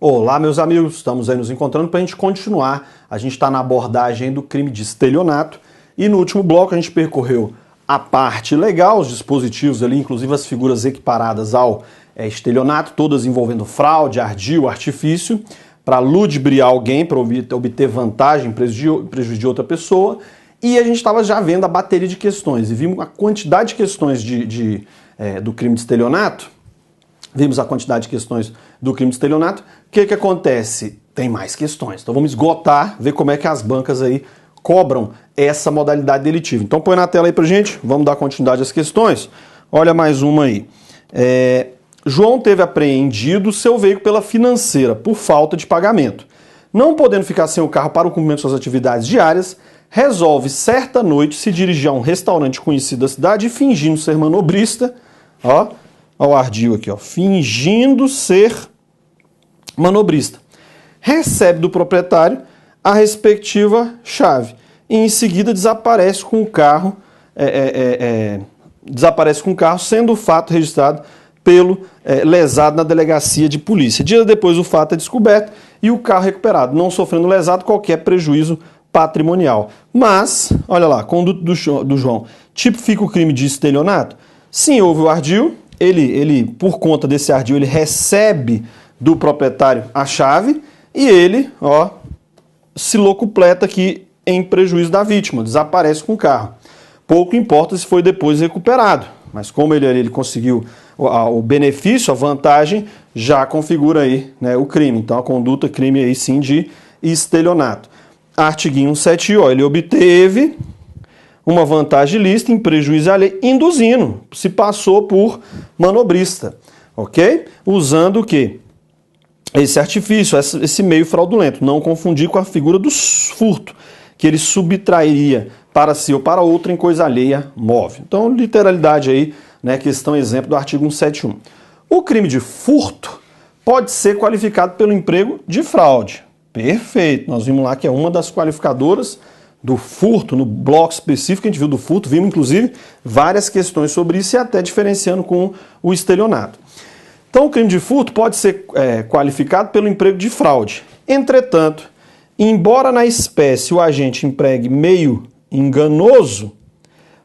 Olá, meus amigos, estamos aí nos encontrando para a gente continuar. A gente está na abordagem do crime de estelionato e no último bloco a gente percorreu a parte legal, os dispositivos ali, inclusive as figuras equiparadas ao estelionato, todas envolvendo fraude, ardil, artifício, para ludibriar alguém, para obter vantagem, prejuízo de outra pessoa. E a gente estava já vendo a bateria de questões e vimos a quantidade de questões do crime de estelionato. Vimos a quantidade de questões do crime de estelionato. O que acontece? Tem mais questões. Então vamos esgotar, ver como é que as bancas aí cobram essa modalidade delitiva. Então põe na tela aí pra gente, vamos dar continuidade às questões. Olha mais uma aí. João teve apreendido seu veículo pela financeira por falta de pagamento. Não podendo ficar sem o carro para o cumprimento de suas atividades diárias, resolve certa noite se dirigir a um restaurante conhecido da cidade e fingindo ser manobrista, Olha o ardil aqui, fingindo ser manobrista. Recebe do proprietário a respectiva chave e em seguida desaparece com o carro, sendo o fato registrado pelo lesado na delegacia de polícia. Dias depois o fato é descoberto e o carro recuperado, não sofrendo lesado qualquer prejuízo patrimonial. Mas, olha lá, conduta do João tipifica o crime de estelionato? Sim, houve o ardil. Ele, por conta desse ardil, ele recebe do proprietário a chave e ele, se locupleta aqui em prejuízo da vítima, desaparece com o carro. Pouco importa se foi depois recuperado, mas como ele conseguiu o benefício, a vantagem, já configura aí, né, o crime. Então a conduta, crime aí sim de estelionato. Artiguinho 171, ele obteve uma vantagem ilícita em prejuízo à lei, induzindo, se passou por manobrista, ok? Usando o quê? Esse artifício, esse meio fraudulento, não confundir com a figura do furto, que ele subtrairia para si ou para outra em coisa alheia móvel. Então, literalidade aí, né, questão exemplo do artigo 171. O crime de furto pode ser qualificado pelo emprego de fraude. Perfeito, nós vimos lá que é uma das qualificadoras do furto, no bloco específico a gente viu do furto, vimos inclusive várias questões sobre isso e até diferenciando com o estelionato. Então o crime de furto pode ser qualificado pelo emprego de fraude. Entretanto, embora na espécie o agente empregue meio enganoso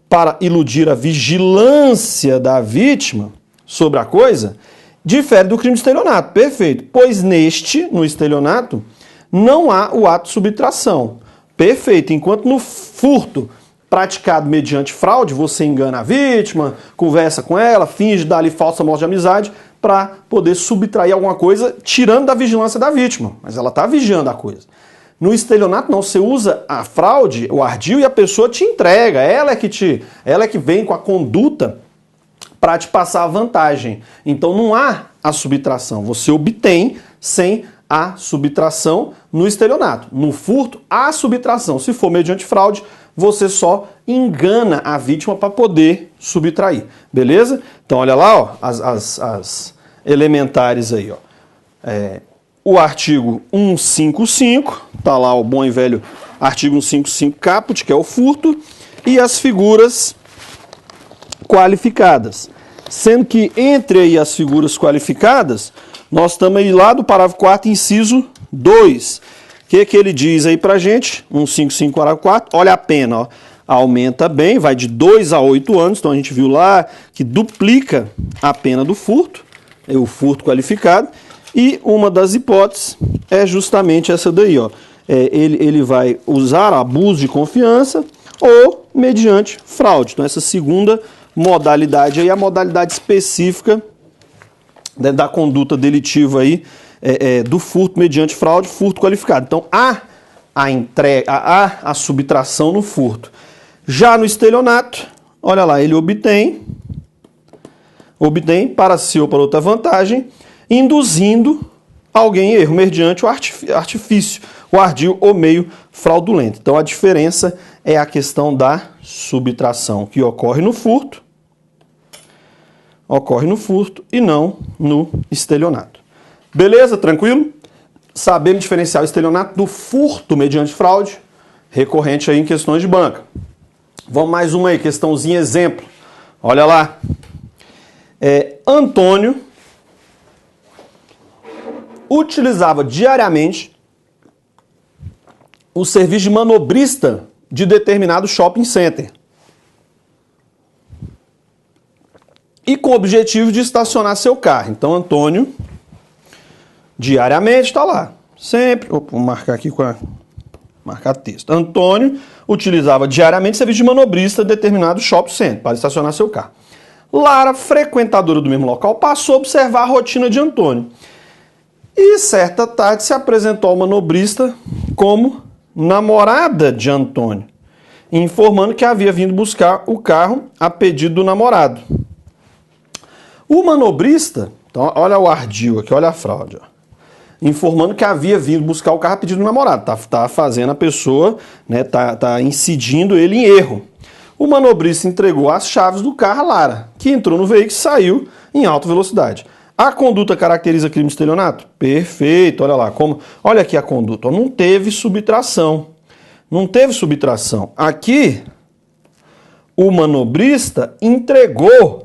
para iludir a vigilância da vítima sobre a coisa, difere do crime de estelionato. Perfeito, pois no estelionato, não há o ato de subtração. Perfeito, enquanto no furto praticado mediante fraude, você engana a vítima, conversa com ela, finge dar ali falsa mostra de amizade para poder subtrair alguma coisa, tirando da vigilância da vítima, mas ela está vigiando a coisa. No estelionato não, você usa a fraude, o ardil, e a pessoa te entrega, ela é que vem com a conduta para te passar a vantagem. Então não há a subtração, você obtém sem a subtração no estelionato. No furto, há subtração. Se for mediante fraude, você só engana a vítima para poder subtrair. Beleza? Então, olha lá, as elementares aí. O artigo 155, tá lá o bom e velho artigo 155 caput, que é o furto, e as figuras qualificadas. Sendo que entre aí as figuras qualificadas, nós estamos aí lá do parágrafo 4º, inciso 2. O que ele diz aí pra gente? 155, parágrafo 4. Olha a pena, aumenta bem, vai de 2 a 8 anos. Então a gente viu lá que duplica a pena do furto, o furto qualificado. E uma das hipóteses é justamente essa daí, ele vai usar abuso de confiança ou mediante fraude. Então essa segunda modalidade aí é a modalidade específica da conduta delitiva aí, do furto mediante fraude, furto qualificado. Então, há a subtração no furto. Já no estelionato, olha lá, ele obtém para si ou para outra vantagem, induzindo alguém em erro, mediante o artifício, o ardil ou meio fraudulento. Então, a diferença é a questão da subtração, que ocorre no furto e não no estelionato. Beleza? Tranquilo? Sabemos diferenciar o estelionato do furto mediante fraude, recorrente aí em questões de banca. Vamos mais uma aí, questãozinha exemplo. Olha lá. Antônio utilizava diariamente o serviço de manobrista de determinado shopping center. E com o objetivo de estacionar seu carro. Então, Antônio, diariamente, está lá. Sempre, vou marcar aqui marcar texto. Antônio utilizava diariamente o serviço de manobrista de determinado shopping center para estacionar seu carro. Lara, frequentadora do mesmo local, passou a observar a rotina de Antônio. E certa tarde se apresentou ao manobrista como namorada de Antônio, informando que havia vindo buscar o carro a pedido do namorado. O manobrista, então olha o ardil aqui, olha a fraude, ó, informando que havia vindo buscar o carro a pedido do namorado. Tá fazendo a pessoa, né, tá incidindo ele em erro. O manobrista entregou as chaves do carro a Lara, que entrou no veículo e saiu em alta velocidade. A conduta caracteriza crime de estelionato? Perfeito, olha lá. Olha aqui a conduta. Não teve subtração. Não teve subtração. Aqui, o manobrista entregou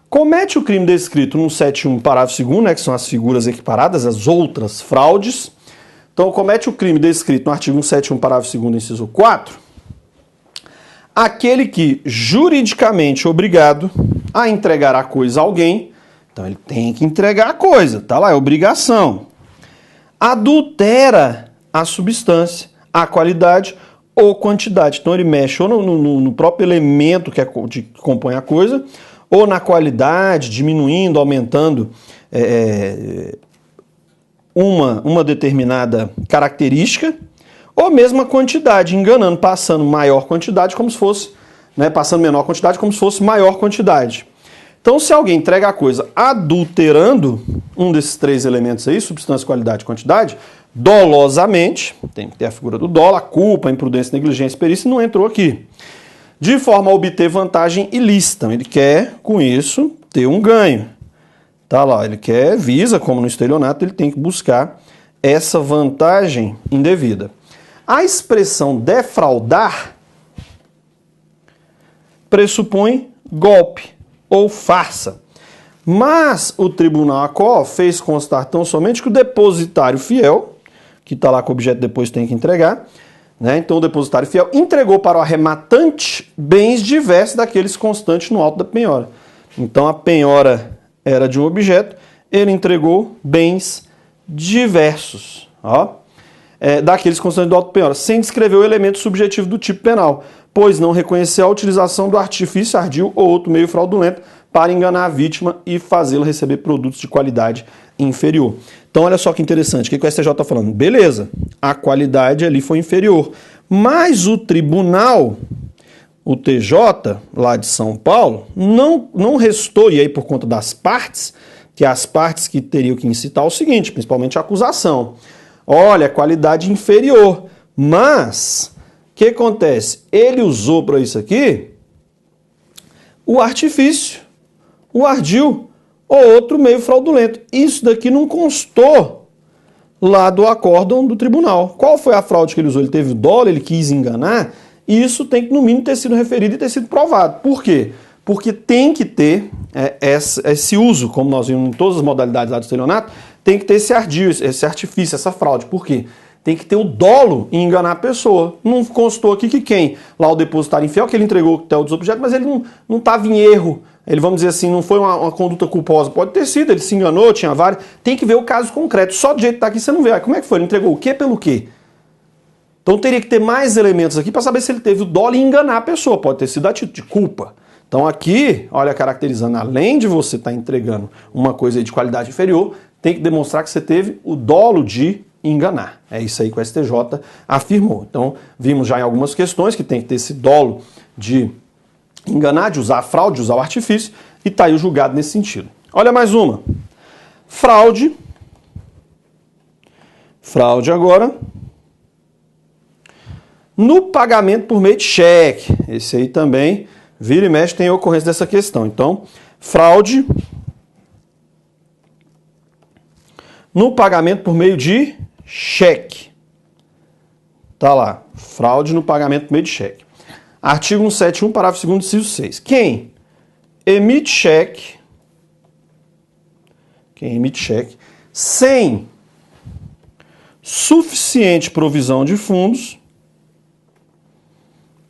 comete o crime descrito no 71, parágrafo 2º, né, que são as figuras equiparadas, as outras fraudes. Então, comete o crime descrito no artigo 171, parágrafo 2º, inciso 4, aquele que juridicamente obrigado a entregar a coisa a alguém, então ele tem que entregar a coisa, tá lá, é obrigação, adultera a substância, a qualidade ou quantidade. Então, ele mexe ou no próprio elemento que compõe a coisa, ou na qualidade, diminuindo, aumentando uma determinada característica, ou mesmo a quantidade, enganando, passando maior quantidade como se fosse, né, passando menor quantidade como se fosse maior quantidade. Então, se alguém entrega a coisa adulterando um desses três elementos aí, substância, qualidade e quantidade, dolosamente, tem que ter a figura do dolo, a culpa, a imprudência, negligência, perícia, não entrou aqui. De forma a obter vantagem ilícita. Ele quer, com isso, ter um ganho. Tá lá, ele visa, como no estelionato, ele tem que buscar essa vantagem indevida. A expressão defraudar pressupõe golpe ou farsa. Mas o Tribunal ACO fez constar tão somente que o depositário fiel, que está lá com o objeto depois tem que entregar, né? Então o depositário fiel entregou para o arrematante bens diversos daqueles constantes no auto da penhora. Então a penhora era de um objeto, ele entregou bens diversos, ó, daqueles constantes do auto da penhora, sem descrever o elemento subjetivo do tipo penal, pois não reconheceu a utilização do artifício ardil ou outro meio fraudulento para enganar a vítima e fazê-la receber produtos de qualidade inferior. Então, olha só que interessante, o que o STJ está falando? Beleza, a qualidade ali foi inferior, mas o tribunal, o TJ, lá de São Paulo, não restou, e aí por conta das partes, que as partes que teriam que incitar o seguinte, principalmente a acusação. Olha, qualidade inferior, mas o que acontece? Ele usou para isso aqui o artifício, o ardil ou outro meio fraudulento. Isso daqui não constou lá do acórdão do tribunal. Qual foi a fraude que ele usou? Ele teve dolo, ele quis enganar? Isso tem que, no mínimo, ter sido referido e ter sido provado. Por quê? Porque tem que ter esse uso, como nós vimos em todas as modalidades lá do estelionato, tem que ter esse ardil, esse artifício, essa fraude. Por quê? Tem que ter o dolo em enganar a pessoa. Não constou aqui que quem? Lá o depositário infiel, que ele entregou até outros objetos, mas ele não estava em erro ele, vamos dizer assim, não foi uma conduta culposa. Pode ter sido, ele se enganou, tinha vários. Tem que ver o caso concreto. Só do jeito que tá aqui você não vê. Como é que foi? Ele entregou o quê pelo quê? Então teria que ter mais elementos aqui para saber se ele teve o dolo em enganar a pessoa. Pode ter sido a título de culpa. Então aqui, olha, caracterizando, além de você estar entregando uma coisa de qualidade inferior, tem que demonstrar que você teve o dolo de enganar. É isso aí que o STJ afirmou. Então, vimos já em algumas questões que tem que ter esse dolo de enganar, de usar a fraude, de usar o artifício, e está aí o julgado nesse sentido. Olha mais uma. Fraude. Fraude agora. No pagamento por meio de cheque. Esse aí também, vira e mexe, tem ocorrência dessa questão. Então, fraude no pagamento por meio de cheque. Tá lá. Fraude no pagamento por meio de cheque. Artigo 171, parágrafo 2º, inciso 6. Quem emite cheque sem suficiente provisão de fundos.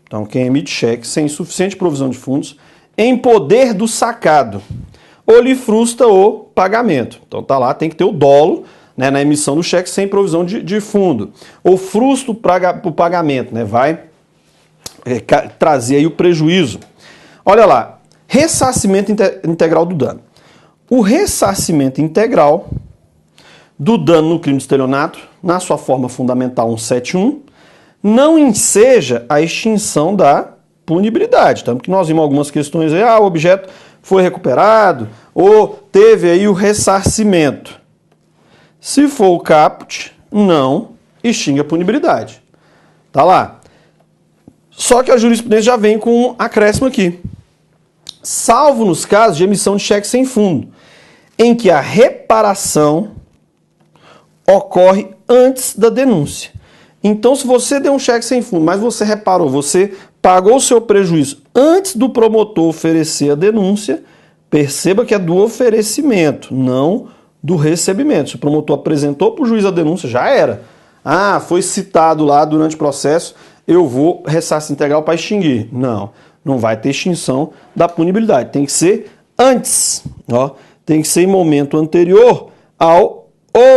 Então, quem emite cheque sem suficiente provisão de fundos em poder do sacado, ou lhe frustra o pagamento. Então, tá lá, tem que ter o dolo, né, na emissão do cheque sem provisão de fundo. Ou frustra o pagamento, né, vai trazer aí o prejuízo. Olha lá, ressarcimento integral do dano. O ressarcimento integral do dano no crime de estelionato, na sua forma fundamental 171, não enseja a extinção da punibilidade. Tanto que nós vimos algumas questões aí, o objeto foi recuperado, ou teve aí o ressarcimento. Se for o caput, não extingue a punibilidade. Tá lá. Só que a jurisprudência já vem com um acréscimo aqui. Salvo nos casos de emissão de cheque sem fundo, em que a reparação ocorre antes da denúncia. Então, se você deu um cheque sem fundo, mas você reparou, você pagou o seu prejuízo antes do promotor oferecer a denúncia, perceba que é do oferecimento, não do recebimento. Se o promotor apresentou para o juiz a denúncia, já era. Foi citado lá durante o processo, eu vou ressarcir integral para extinguir. Não, não vai ter extinção da punibilidade. Tem que ser antes, tem que ser em momento anterior ao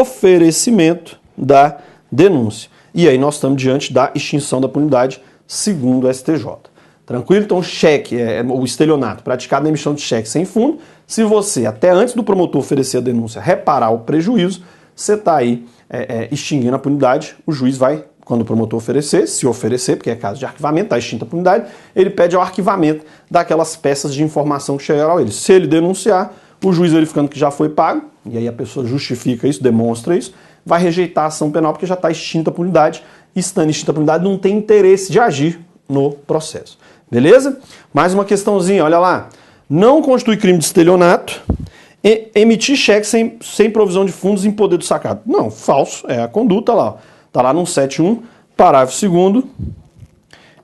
oferecimento da denúncia. E aí nós estamos diante da extinção da punibilidade segundo o STJ. Tranquilo? Então, cheque, o estelionato praticado na emissão de cheque sem fundo, se você, até antes do promotor oferecer a denúncia, reparar o prejuízo, você está aí extinguindo a punibilidade, o juiz vai, quando o promotor oferecer, se oferecer, porque é caso de arquivamento, está extinta a punibilidade, ele pede ao arquivamento daquelas peças de informação que chegaram a ele. Se ele denunciar, o juiz verificando que já foi pago, e aí a pessoa justifica isso, demonstra isso, vai rejeitar a ação penal porque já está extinta a punibilidade, e estando extinta a punibilidade não tem interesse de agir no processo. Beleza? Mais uma questãozinha, olha lá. Não constitui crime de estelionato emitir cheque sem provisão de fundos em poder do sacado. Não, falso, é a conduta lá. Está lá no 171, parágrafo 2º,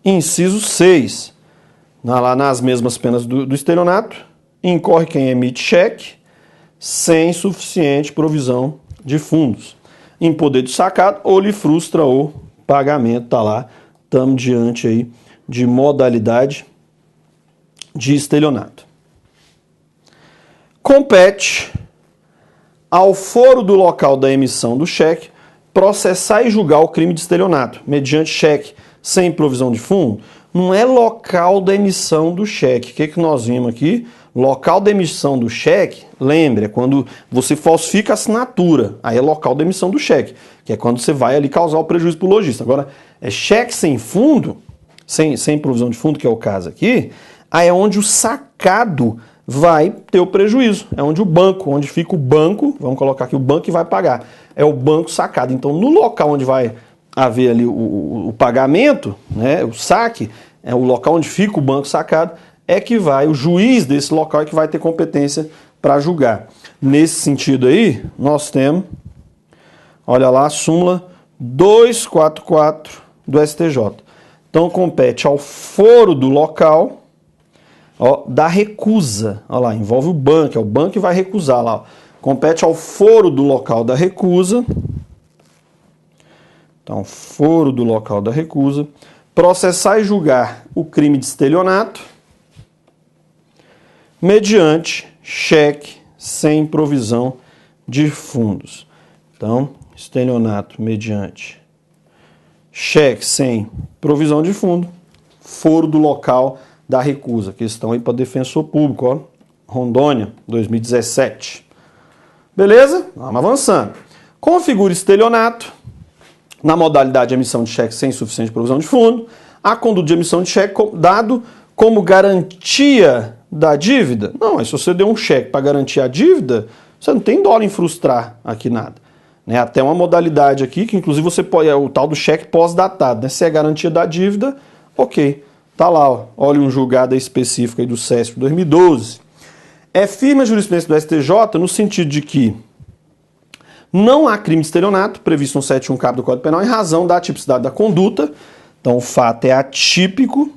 inciso 6. Lá nas mesmas penas do estelionato, incorre quem emite cheque sem suficiente provisão de fundos em poder do sacado ou lhe frustra o pagamento. Está lá, estamos diante aí de modalidade de estelionato. Compete ao foro do local da emissão do cheque processar e julgar o crime de estelionato mediante cheque sem provisão de fundo. Não é local da emissão do cheque. O que nós vimos aqui? Local da emissão do cheque, lembre, é quando você falsifica a assinatura. Aí é local da emissão do cheque, que é quando você vai ali causar o prejuízo para o lojista. Agora, é cheque sem fundo, sem provisão de fundo, que é o caso aqui, aí é onde o sacado vai ter o prejuízo. É onde o banco, onde fica o banco, vamos colocar aqui o banco que vai pagar. É o banco sacado. Então, no local onde vai haver ali o pagamento, né, o saque, é o local onde fica o banco sacado, é que vai, o juiz desse local é que vai ter competência para julgar. Nesse sentido aí, nós temos, olha lá, a súmula 244 do STJ. Então, compete ao foro do local, da recusa. Olha lá, envolve o banco, é o banco que vai recusar lá. Compete ao foro do local da recusa. Então, foro do local da recusa. Processar e julgar o crime de estelionato mediante cheque sem provisão de fundos. Então, estelionato mediante cheque sem provisão de fundo, foro do local da recusa. Questão aí para defensor público, ó. Rondônia, 2017. Beleza? Vamos avançando. Configura estelionato na modalidade de emissão de cheque sem suficiente provisão de fundo, a conduta de emissão de cheque dado como garantia da dívida. Não, mas se você deu um cheque para garantir a dívida, você não tem dó em frustrar aqui nada. Né? Até uma modalidade aqui, que inclusive você pode, é o tal do cheque pós-datado, né? Se é garantia da dívida, ok. Tá lá, ó. Olha um julgado específico aí do SESP 2012. É firme a jurisprudência do STJ no sentido de que não há crime de estelionato previsto no 7.1 cap do Código Penal em razão da atipicidade da conduta. Então o fato é atípico,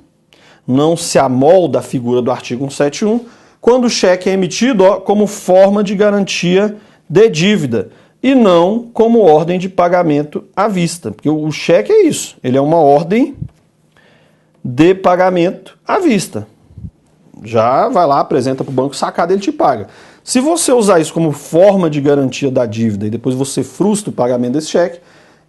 não se amolda a figura do artigo 171, quando o cheque é emitido como forma de garantia de dívida e não como ordem de pagamento à vista. Porque o cheque é isso, ele é uma ordem de pagamento à vista. Já vai lá, apresenta para o banco sacado, ele te paga. Se você usar isso como forma de garantia da dívida e depois você frustra o pagamento desse cheque,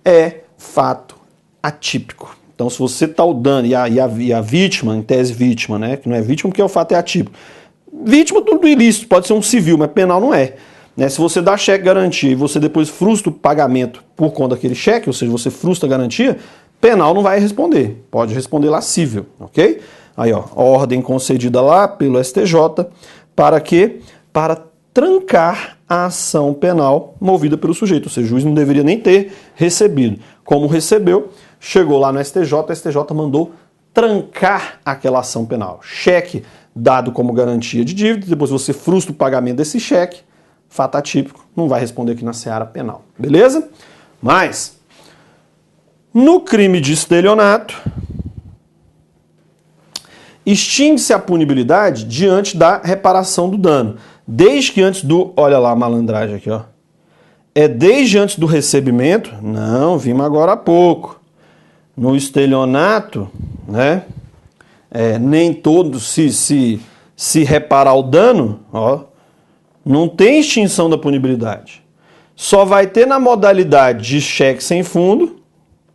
é fato atípico. Então, se você está o dano e a vítima, em tese vítima, né, que não é vítima porque o fato é atípico. Vítima do ilícito, pode ser um civil, mas penal não é. Né? Se você dá cheque garantia e você depois frustra o pagamento por conta daquele cheque, ou seja, você frustra a garantia, penal não vai responder. Pode responder lá civil, ok? Aí, ó, ordem concedida lá pelo STJ para quê? Para trancar a ação penal movida pelo sujeito. Ou seja, o juiz não deveria nem ter recebido. Como recebeu, chegou lá no STJ, o STJ mandou trancar aquela ação penal. Cheque dado como garantia de dívida, depois você frustra o pagamento desse cheque, fato atípico, não vai responder aqui na seara penal. Beleza? Mas, no crime de estelionato, extingue-se a punibilidade diante da reparação do dano. Desde que antes do... Olha lá a malandragem aqui, ó. É desde antes do recebimento? Não, vimos agora há pouco. No estelionato, né? Nem todo se reparar o dano, ó, não tem extinção da punibilidade. Só vai ter na modalidade de cheque sem fundo.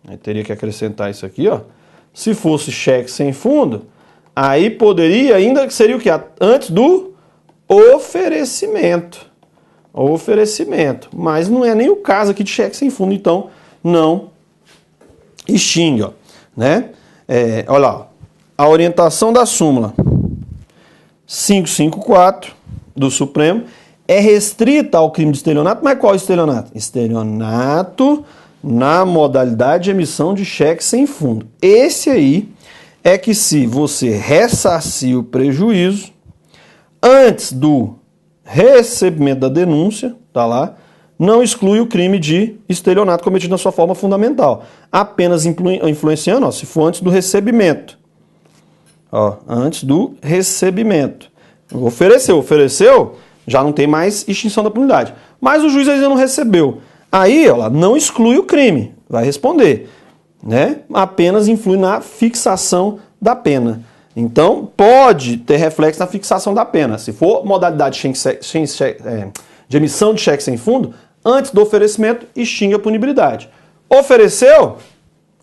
Aí teria que acrescentar isso aqui, ó. Se fosse cheque sem fundo, aí poderia ainda, que seria o que? Antes do oferecimento. Oferecimento. Mas não é nem o caso aqui de cheque sem fundo, então não extingue, ó, né? Olha lá, a orientação da súmula 554 do Supremo é restrita ao crime de estelionato, mas qual estelionato? Estelionato na modalidade de emissão de cheque sem fundo. Esse aí é que se você ressarcir o prejuízo antes do recebimento da denúncia, tá lá, não exclui o crime de estelionato cometido na sua forma fundamental. Apenas influenciando, ó, se for antes do recebimento. Ó, antes do recebimento. Ofereceu, já não tem mais extinção da punibilidade. Mas o juiz ainda não recebeu. Aí, ó, não exclui o crime, vai responder. Né? Apenas influi na fixação da pena. Então, pode ter reflexo na fixação da pena. Se for modalidade de emissão de cheque sem fundo, antes do oferecimento, extingue a punibilidade. Ofereceu,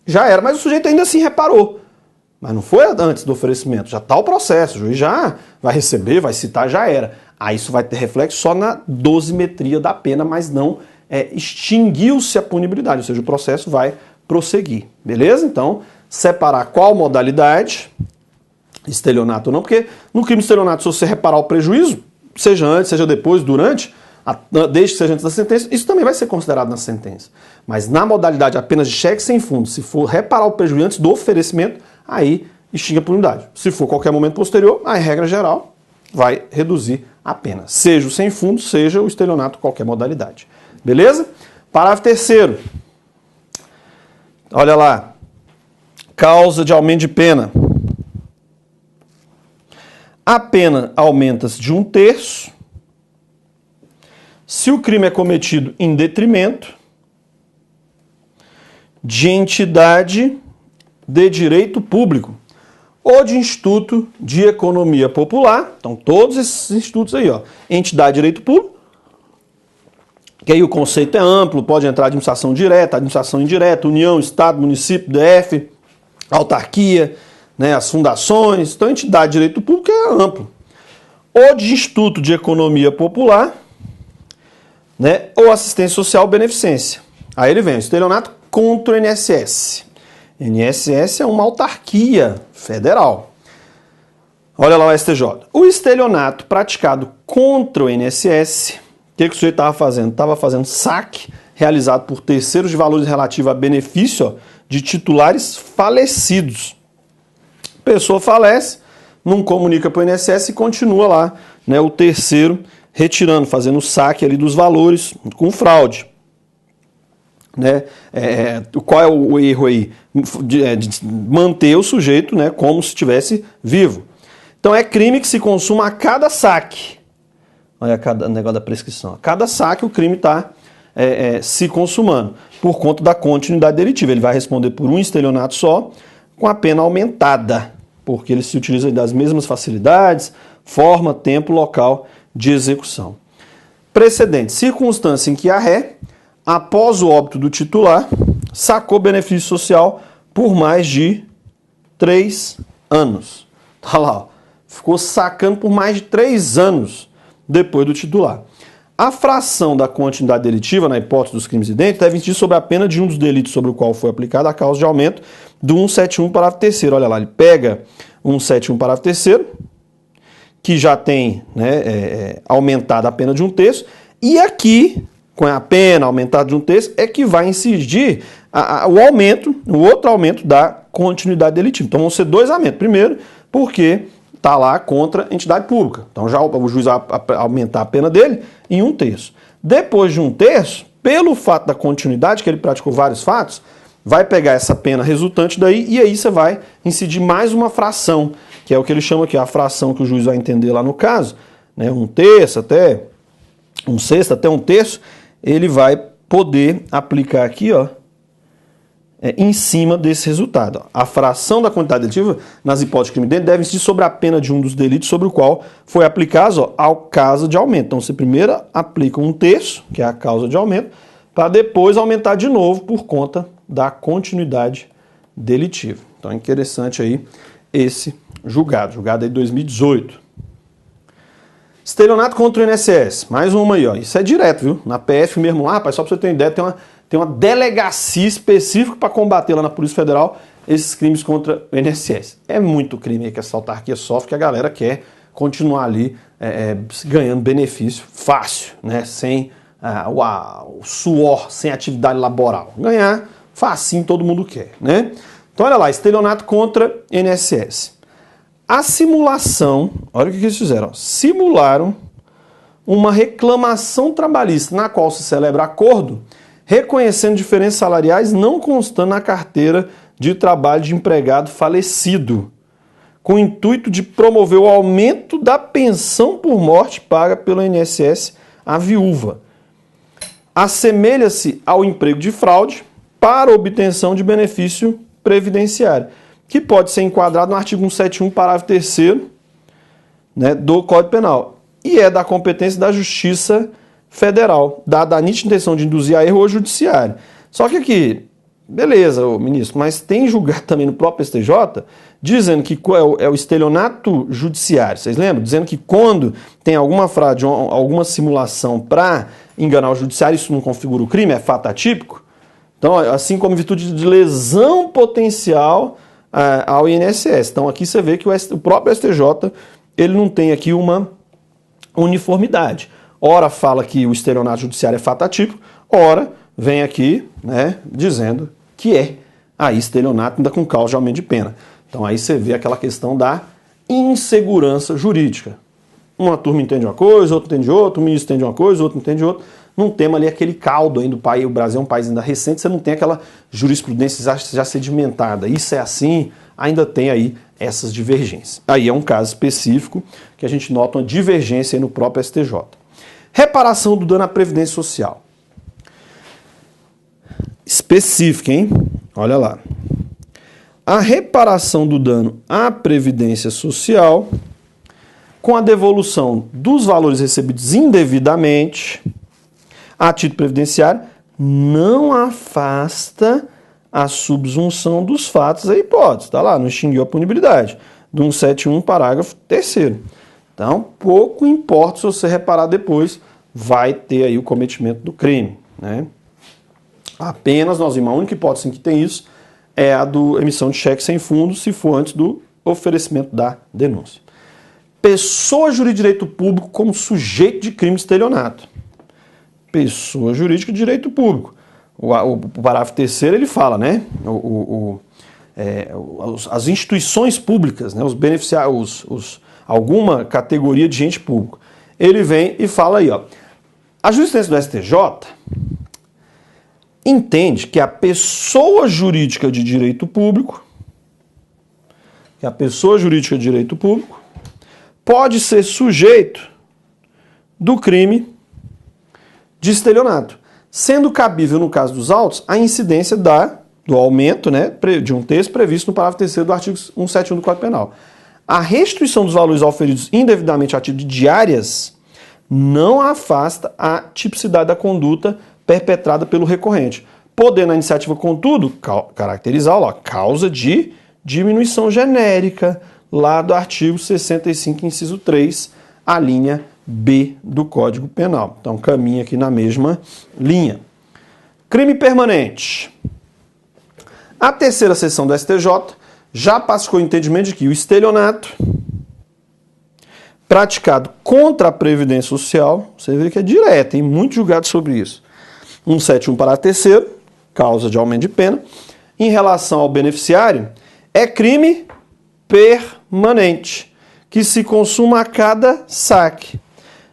já era, mas o sujeito ainda assim reparou. Mas não foi antes do oferecimento, já está o processo, o juiz já vai receber, vai citar, já era. Aí isso vai ter reflexo só na dosimetria da pena, mas não extinguiu-se a punibilidade, ou seja, o processo vai prosseguir, beleza? Então, separar qual modalidade, estelionato ou não, porque no crime de estelionato, se você reparar o prejuízo, seja antes, seja depois, durante, desde que seja antes da sentença, isso também vai ser considerado na sentença. Mas na modalidade apenas de cheque sem fundo, se for reparar o prejuízo antes do oferecimento, aí extingue a punibilidade. Se for qualquer momento posterior, a regra geral vai reduzir a pena. Seja o sem fundo, seja o estelionato, qualquer modalidade. Beleza? Parágrafo 3º. Olha lá. Causa de aumento de pena. A pena aumenta-se de 1/3 se o crime é cometido em detrimento de entidade de direito público ou de instituto de economia popular. Então, todos esses institutos aí, ó, entidade de direito público, que aí o conceito é amplo, pode entrar administração direta, administração indireta, União, Estado, município, DF, autarquia, né, as fundações. Então, entidade de direito público é amplo. Ou de instituto de economia popular, né, ou assistência social beneficência. Aí ele vem, o estelionato contra o INSS. INSS é uma autarquia federal. Olha lá o STJ. O estelionato praticado contra o INSS, o que o sujeito estava fazendo? Estava fazendo saque realizado por terceiros de valores relativos a benefício, ó, de titulares falecidos. A pessoa falece, não comunica para o INSS e continua lá, né, o terceiro retirando, fazendo o saque ali dos valores com fraude. Né? Qual é o erro aí? De manter o sujeito, né, como se estivesse vivo. Então é crime que se consuma a cada saque. Olha cada negócio da prescrição. A cada saque o crime está se consumando por conta da continuidade delitiva. Ele vai responder por um estelionato só, com a pena aumentada, porque ele se utiliza das mesmas facilidades, forma, tempo, local de execução. Precedente: circunstância em que a ré, após o óbito do titular, sacou benefício social por mais de 3 anos. Tá lá, ó. Ficou sacando por mais de 3 anos depois do titular. A fração da continuidade delitiva, na hipótese dos crimes idênticos, deve incidir sobre a pena de um dos delitos sobre o qual foi aplicada a causa de aumento do 171, parágrafo 3º. Olha lá, ele pega 171, parágrafo 3º, que já tem, né, aumentada a pena de 1/3, e aqui, com a pena aumentada de 1/3, é que vai incidir o outro aumento da continuidade delitiva. Então vão ser 2 aumentos. Primeiro, porque está lá contra a entidade pública. Então já o juiz vai aumentar a pena dele em 1/3. Depois de 1/3, pelo fato da continuidade, que ele praticou vários fatos, vai pegar essa pena resultante daí e aí você vai incidir mais uma fração, que é o que ele chama aqui, a fração que o juiz vai entender lá no caso, né, 1/3 até 1/6 até 1/3, ele vai poder aplicar aqui, ó, em cima desse resultado. A fração da quantidade delitiva, nas hipóteses de crime idêntico, deve incidir sobre a pena de um dos delitos sobre o qual foi aplicado, ó, ao caso de aumento. Então, você primeiro aplica 1/3, que é a causa de aumento, para depois aumentar de novo por conta da continuidade delitiva. Então, é interessante aí esse julgado aí de 2018. Estelionato contra o INSS, mais uma aí, ó. Isso é direto, viu? Na PF mesmo lá, rapaz, só para você ter uma ideia, tem uma delegacia específica para combater lá na Polícia Federal esses crimes contra o INSS. É muito crime aí que essa autarquia sofre, que a galera quer continuar ali ganhando benefício fácil, né? Sem o suor, sem atividade laboral. Ganhar facinho todo mundo quer, né? Então olha lá, estelionato contra INSS. A simulação, olha o que eles fizeram, ó, simularam uma reclamação trabalhista na qual se celebra acordo reconhecendo diferenças salariais não constando na carteira de trabalho de empregado falecido, com o intuito de promover o aumento da pensão por morte paga pelo INSS à viúva. Assemelha-se ao emprego de fraude para obtenção de benefício previdenciário, que pode ser enquadrado no artigo 171, parágrafo 3º, né, do Código Penal, e é da competência da Justiça Federal, dada a nítida intenção de induzir a erro ao judiciário. Só que aqui, beleza, ministro, mas tem julgado também no próprio STJ, dizendo que é o estelionato judiciário, vocês lembram? Dizendo que quando tem alguma fraude, alguma simulação para enganar o judiciário, isso não configura o crime, é fato atípico. Então, assim como em virtude de lesão potencial ao INSS. Então aqui você vê que o próprio STJ ele não tem aqui uma uniformidade. Ora fala que o estelionato judiciário é fato atípico, ora vem aqui, né, dizendo que é aí estelionato ainda com causa de aumento de pena. Então aí você vê aquela questão da insegurança jurídica. Uma turma entende uma coisa, outra entende outra, um ministro entende uma coisa, outro entende outra. Não tem ali aquele caldo ainda do país. O Brasil é um país ainda recente, você não tem aquela jurisprudência já sedimentada. Isso é assim, ainda tem aí essas divergências. Aí é um caso específico que a gente nota uma divergência aí no próprio STJ. Reparação do dano à Previdência Social. Específica, hein? Olha lá. a reparação do dano à Previdência Social com a devolução dos valores recebidos indevidamente a título previdenciário não afasta a subsunção dos fatos à hipótese. Está lá, não extinguiu a punibilidade. Do 171, parágrafo 3º. Então, pouco importa se você reparar depois, vai ter aí o cometimento do crime, né? Apenas, nós vimos, a única hipótese em que tem isso é a do emissão de cheque sem fundos, se for antes do oferecimento da denúncia. Pessoa jurídica de direito público como sujeito de crime de estelionato. Pessoa jurídica de direito público. O parágrafo 3º ele fala, né? As instituições públicas, né? Os beneficiários, alguma categoria de gente pública. Ele vem e fala aí, ó. A jurisprudência do STJ entende que a pessoa jurídica de direito público, pode ser sujeito do crime de estelionato, sendo cabível, no caso dos autos, a incidência do aumento, né, de um terço previsto no parágrafo 3º do artigo 171 do Código Penal. A restituição dos valores auferidos indevidamente a título de diárias não afasta a tipicidade da conduta perpetrada pelo recorrente, podendo a iniciativa, contudo, caracterizá-lo a causa de diminuição genérica, lá do artigo 65, inciso 3, a linha B do Código Penal. Então, caminha aqui na mesma linha. Crime permanente. A terceira seção do STJ já passou o entendimento de que o estelionato praticado contra a Previdência Social, você vê que é direto, tem muito julgado sobre isso. 171, parágrafo 3º, causa de aumento de pena, em relação ao beneficiário, é crime permanente, que se consuma a cada saque,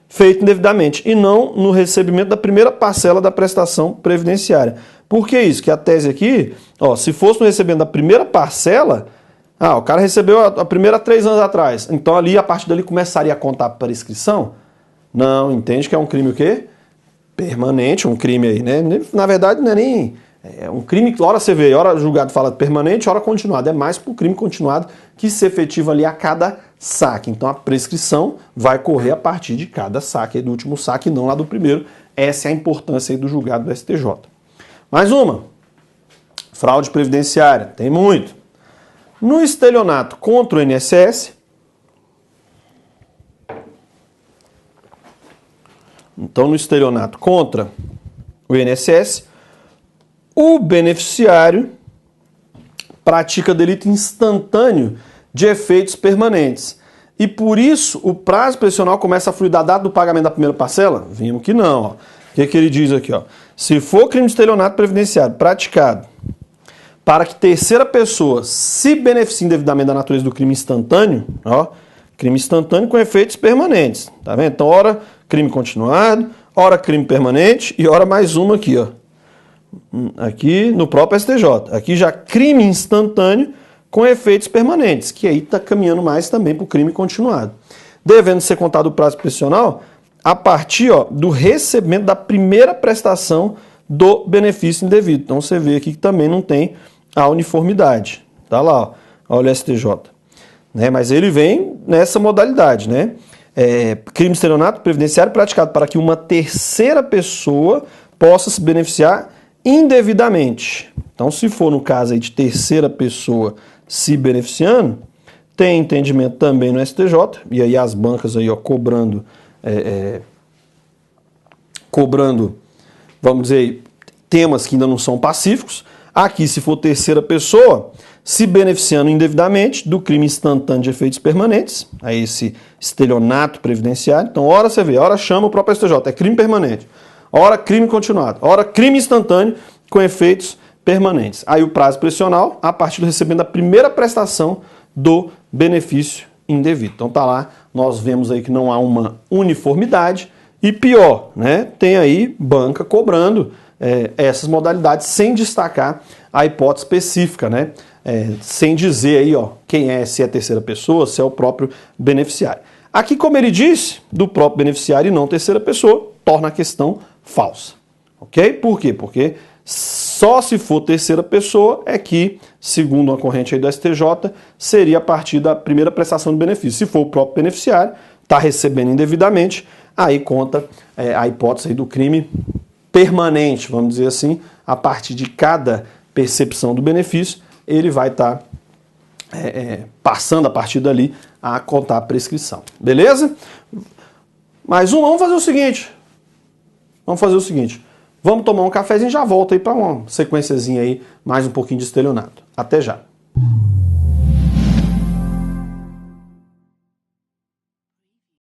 feito indevidamente, e não no recebimento da primeira parcela da prestação previdenciária. Por que isso? Que a tese aqui, ó, se fosse no recebimento da primeira parcela, o cara recebeu a primeira 3 anos atrás, então ali, a partir dali, começaria a contar para prescrição? Não, entende que é um crime o quê? Permanente, um crime aí, né? Na verdade, não é nem... É um crime que, hora você vê, hora o julgado fala permanente, hora continuado. É mais para o crime continuado que se efetiva ali a cada saque. Então a prescrição vai correr a partir de cada saque, do último saque, não lá do primeiro. Essa é a importância aí do julgado do STJ. Mais uma. Fraude previdenciária. Tem muito. No estelionato contra o INSS, então no estelionato contra o INSS, o beneficiário pratica delito instantâneo de efeitos permanentes. E por isso o prazo prescricional começa a fluir da data do pagamento da primeira parcela? Vimos que não. Ó. O que ele diz aqui? Ó? Se for crime de estelionato previdenciário praticado para que terceira pessoa se beneficie indevidamente da natureza do crime instantâneo, ó, crime instantâneo com efeitos permanentes. Tá vendo? Então, ora crime continuado, ora crime permanente e ora mais uma aqui, ó. Aqui no próprio STJ. Aqui já crime instantâneo com efeitos permanentes, que aí está caminhando mais também para o crime continuado. Devendo ser contado o prazo prescricional a partir, ó, do recebimento da primeira prestação do benefício indevido. Então você vê aqui que também não tem a uniformidade. Tá lá, ó, olha o STJ. Né? Mas ele vem nessa modalidade, né? Crime de estelionato previdenciário praticado para que uma terceira pessoa possa se beneficiar indevidamente. Então, se for no caso aí de terceira pessoa se beneficiando, tem entendimento também no STJ, e aí as bancas aí, ó, cobrando, vamos dizer, temas que ainda não são pacíficos. Aqui, se for terceira pessoa, se beneficiando indevidamente do crime instantâneo de efeitos permanentes, aí esse estelionato previdenciário. Então, ora você vê, ora chama o próprio STJ, é crime permanente. Ora crime continuado, ora crime instantâneo com efeitos permanentes. Aí o prazo prescricional a partir do recebimento da primeira prestação do benefício indevido. Então tá lá, nós vemos aí que não há uma uniformidade e pior, né? Tem aí banca cobrando essas modalidades sem destacar a hipótese específica, né? Sem dizer aí, ó, quem é, se é terceira pessoa, se é o próprio beneficiário. Aqui, como ele disse, do próprio beneficiário e não terceira pessoa, torna a questão falsa. Ok? Por quê? Porque Só se for terceira pessoa é que, segundo uma corrente aí do STJ, seria a partir da primeira prestação de benefício. Se for o próprio beneficiário, está recebendo indevidamente, aí conta a hipótese aí do crime permanente, vamos dizer assim, a partir de cada percepção do benefício, ele vai estar passando a partir dali a contar a prescrição. Beleza? Mais um, vamos fazer o seguinte. Vamos tomar um cafezinho e já volto aí para uma sequenciazinha aí, mais um pouquinho de estelionato. Até já.